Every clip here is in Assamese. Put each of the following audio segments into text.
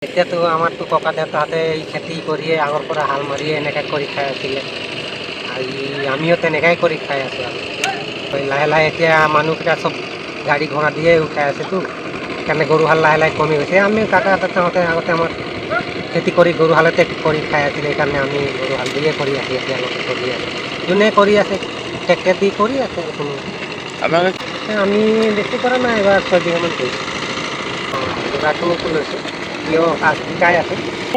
এতিয়াতো আমাৰতো ককা দেউতাহঁতে এই খেতি কৰিয়ে আগৰ পৰা হাল মাৰিয়ে এনেকৈ কৰি খাই আছিলে আমিও তেনেকাই কৰি খাই আছোঁ আৰু লাহে লাহে এতিয়া মানুহকেইটা চব গাড়ী ঘোঁৰা দিয়ে উঠাই আছেতো সেইকাৰণে গৰু হাল লাহে লাহে কমি গৈছে আমি কাকা দেউতাহঁতে আগতে আমাৰ খেতি কৰি গৰু হালতে কৰি খাই আছিলে সেইকাৰণে আমি গৰু হাল দিয়ে কৰি আছোঁ এতিয়ালৈকে কৰি আছোঁ যোনে কৰি আছে ট্ৰেক্টৰ দি কৰি আছে আমি বেছি কৰা নাই এবাৰ 6 বিঘামান কৰিছোঁ যোগাটো লৈছোঁ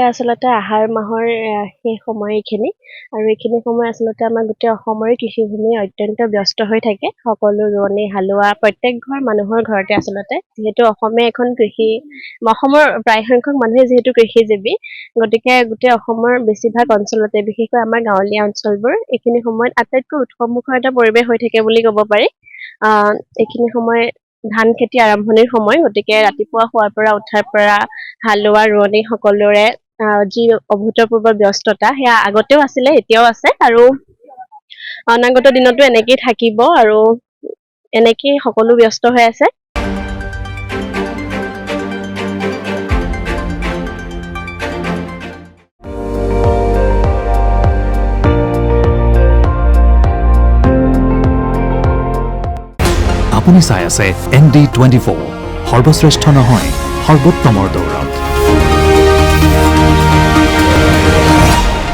আচলতে আহাৰ মাহৰ সেই সময় এইখিনি আৰু এইখিনি সময় আচলতে আমাৰ গোটেই অসমৰে কৃষিভূমি অত্যন্ত ব্যস্ত হৈ থাকে সকলো ৰোৱনী হালোৱা প্ৰত্যেক ঘৰ মানুহৰ ঘৰতে আচলতে যিহেতু অসমে এখন অসমৰ প্ৰায় সংখ্যক মানুহে যিহেতু কৃষিজীৱী গতিকে গোটেই অসমৰ বেছিভাগ অঞ্চলতে বিশেষকৈ আমাৰ গাঁৱলীয়া অঞ্চলবোৰ এইখিনি সময়ত আটাইতকৈ উৎসৱমুখৰ এটা পৰিৱেশ হৈ থাকে বুলি ক'ব পাৰি এইখিনি সময় ধান খেতি আৰম্ভণিৰ সময় গতিকে ৰাতিপুৱা শোৱাৰ পৰা উঠাৰ পৰা হালোৱা ৰোৱনী সকলোৰে যি অভূতপূৰ্ব ব্যস্ততা সেয়া আগতেও আছিলে এতিয়াও আছে আৰু অনাগত দিনতো এনেকেই থাকিব আৰু এনেকেই সকলো ব্যস্ত হৈ আছে আপুনি চাই আছে ND24 সৰ্বশ্ৰেষ্ঠ নহয় সৰ্বোত্তমৰ দৌৰ